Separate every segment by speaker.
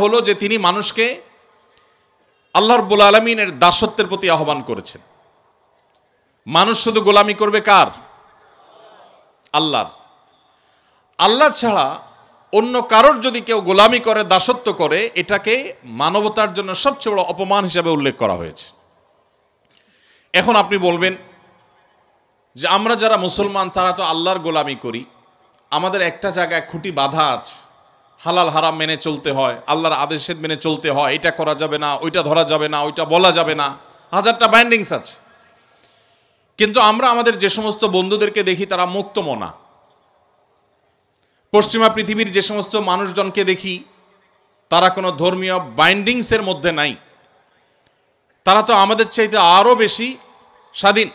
Speaker 1: হলো যে তিনি মানুষকে আল্লাহ রাব্বুল আলামিনের দাসত্বের প্রতি আহ্বান করেছেন। মানুষ শুধু গোলামি করবে কার? আল্লাহর। আল্লাহ ছাড়া অন্য কারোর যদি কেউ গোলামি করে, দাসত্ব করে, এটাকে মানবতার জন্য সবচেয়ে বড় অপমান হিসেবে উল্লেখ করা হয়েছে। এখন আপনি বলবেন যে আমরা যারা মুসলমান তারা তো আল্লাহর গোলামি করি, আমাদের একটা জায়গায় খুঁটি বাঁধা আছে, হালাল হারাম মেনে চলতে হয়, আল্লাহর আদেশ মেনে চলতে হয়, এটা করা যাবে না, ওইটা ধরা যাবে না, ওইটা বলা যাবে না, হাজারটা বাইন্ডিংস আছে। কিন্তু আমরা আমাদের যে সমস্ত বন্ধুদেরকে দেখি তারা মুক্তমনা, পশ্চিমা পৃথিবীর যে সমস্ত মানুষজনকে দেখি তারা কোনো ধর্মীয় বাইন্ডিংসের মধ্যে নাই, তারা তো আমাদের চাইতে আরো বেশি স্বাধীন।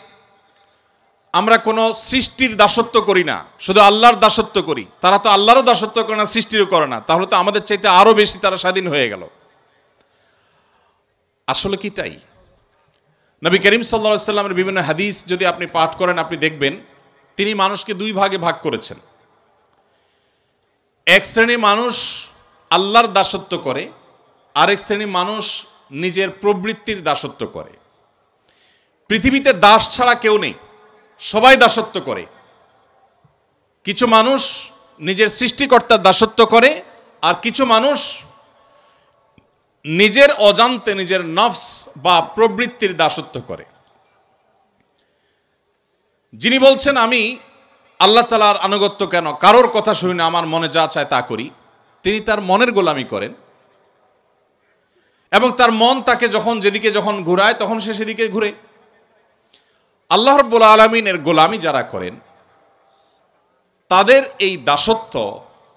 Speaker 1: আমরা কোনো সৃষ্টির দাসত্ব করি না, শুধু আল্লাহর দাসত্ব করি। তারা তো আল্লাহরও দাসত্ব করে না, সৃষ্টিরও করে না, তাহলে তো আমাদের চাইতে আরো বেশি তারা স্বাধীন হয়ে গেল। আসলে কি তাই? নবী করিম সাল্লাল্লাহু আলাইহি ওয়াসাল্লামের বিভিন্ন হাদিস যদি আপনি পাঠ করেন, আপনি দেখবেন তিনি মানুষকে দুই ভাগে ভাগ করেছেন। এক শ্রেণী মানুষ আল্লাহর দাসত্ব করে, আরেক শ্রেণী মানুষ নিজের প্রবৃত্তির দাসত্ব করে। পৃথিবীতে দাস ছাড়া কেউ নেই, সবাই দাসত্ব করে। কিছু মানুষ নিজের সৃষ্টিকর্তার দাসত্ব করে, আর কিছু মানুষ নিজের অজান্তে নিজের নফস বা প্রবৃত্তির দাসত্ব করে। যিনি বলছেন আমি আল্লাহ তাআলার আনুগত্য কেন, কারোর কথা শুনি না, আমার মনে যা চায় তা করি, তিনি তার মনের গোলামি করেন এবং তার মন তাকে যখন যেদিকে যখন ঘুরায় তখন সে সেদিকে ঘুরে। আল্লাহ রাব্বুল আলামিনের গোলামি যারা করেন তাদের এই দাসত্ব,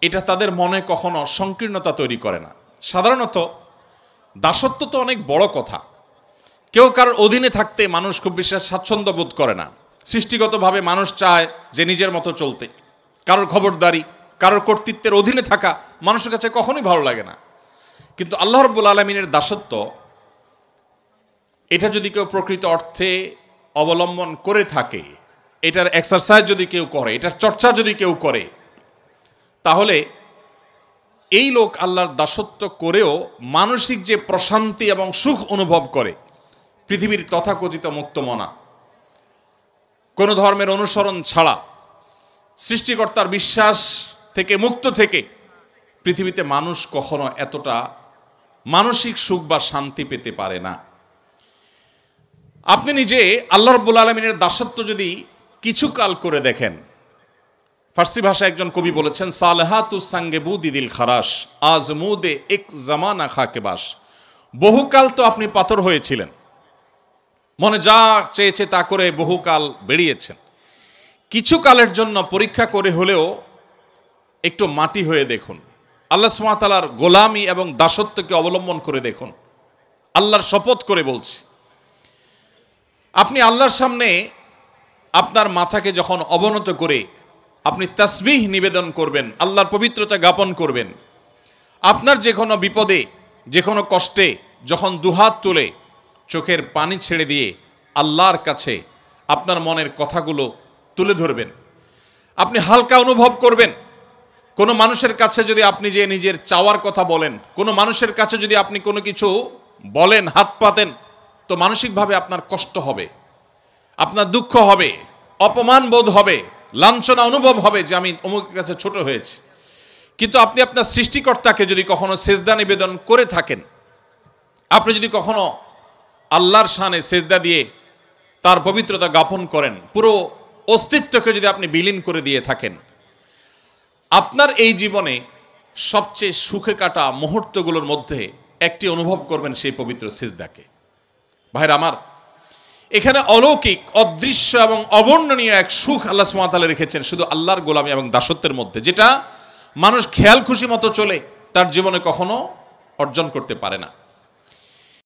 Speaker 1: এটা তাদের মনে কখনো সংকীর্ণতা তৈরি করে না। সাধারণত দাসত্ব তো অনেক বড় কথা, কেউ কারোর অধীনে থাকতে মানুষ খুব বেশি স্বাচ্ছন্দ্য বোধ করে না। সৃষ্টিগতভাবে মানুষ চায় যে নিজের মতো চলতে, কারোর খবরদারি, কারোর কর্তৃত্বের অধীনে থাকা মানুষের কাছে কখনোই ভালো লাগে না। কিন্তু আল্লাহ রাব্বুল আলামিনের দাসত্ব, এটা যদি কেউ প্রকৃত অর্থে অবলম্বন করে থাকে, এটার এক্সারসাইজ যদি কেউ করে, এটার চর্চা যদি কেউ করে, তাহলে এই লোক আল্লাহর দাসত্ব করেও মানসিক যে প্রশান্তি এবং সুখ অনুভব করে, পৃথিবীর তথাকথিত মুক্তমনা, কোনো ধর্মের অনুসরণ ছাড়া, সৃষ্টিকর্তার বিশ্বাস থেকে মুক্ত থেকে পৃথিবীতে মানুষ কখনো এতটা মানসিক সুখ বা শান্তি পেতে পারে না। আপনি নিজে আল্লাহ রাব্বুল আলামিনের দাসত্ব যদি কিছু কাল করে দেখেন, ফার্সি ভাষায় একজন কবি বলেছেন, সালেহাতু সঙ্গে বুদিল খারাস আজমুদে এক জামানা খাকে বাস। বহুকাল তো আপনি পাথর হয়েছিলেন, মনে যা চেয়েছে তা করে বহুকাল বেরিয়েছেন, কিছু কালের জন্য পরীক্ষা করে হলেও একটু মাটি হয়ে দেখুন, আল্লাহ সুবহানাহু ওয়া তাআলার গোলামি এবং দাসত্বকে অবলম্বন করে দেখুন। আল্লাহর শপথ করে বলছি, আপনি আল্লাহর সামনে আপনার মাথাকে যখন অবনত করে আপনি তাসবিহ নিবেদন করবেন, আল্লাহর পবিত্রতা জ্ঞাপন করবেন, আপনার যে কোনো বিপদে, যে কোনো কষ্টে যখন দুহাত তুলে চোখের পানি ছেড়ে দিয়ে আল্লাহর কাছে আপনার মনের কথাগুলো তুলে ধরবেন, আপনি হালকা অনুভব করবেন। কোনো মানুষের কাছে যদি আপনি যে নিজের চাওয়ার কথা বলেন, কোনো মানুষের কাছে যদি আপনি কোনো কিছু বলেন, হাত পাতেন, তো মানসিকভাবে আপনার কষ্ট হবে, আপনার দুঃখ হবে, অপমান বোধ হবে, লাঞ্ছনা অনুভব হবে যে আমি অমুকের কাছে ছোট হয়েছি। কিন্তু আপনি আপনার সৃষ্টিকর্তাকে যদি কখনো সেজদা নিবেদন করে থাকেন, আপনি যদি কখনো আল্লাহর শানে সেজদা দিয়ে তার পবিত্রতা জ্ঞাপন করেন, পুরো অস্তিত্বকে যদি আপনি বিলীন করে দিয়ে থাকেন, আপনার এই জীবনে সবচেয়ে সুখে কাটা মুহূর্তগুলোর মধ্যে একটি অনুভব করবেন সেই পবিত্র সিজদাকে। ভাইরা আমার, এখানে অলৌকিক, অদৃশ্য এবং অবর্ণনীয় এক সুখ আল্লাহ সুবহানাহু ওয়া তাআলা রেখেছেন শুধু আল্লাহর গোলামি এবং দাসত্বের মধ্যে, যেটা মানুষ খেয়াল খুশি মতো চলে তার জীবনে কখনো অর্জন করতে পারে না।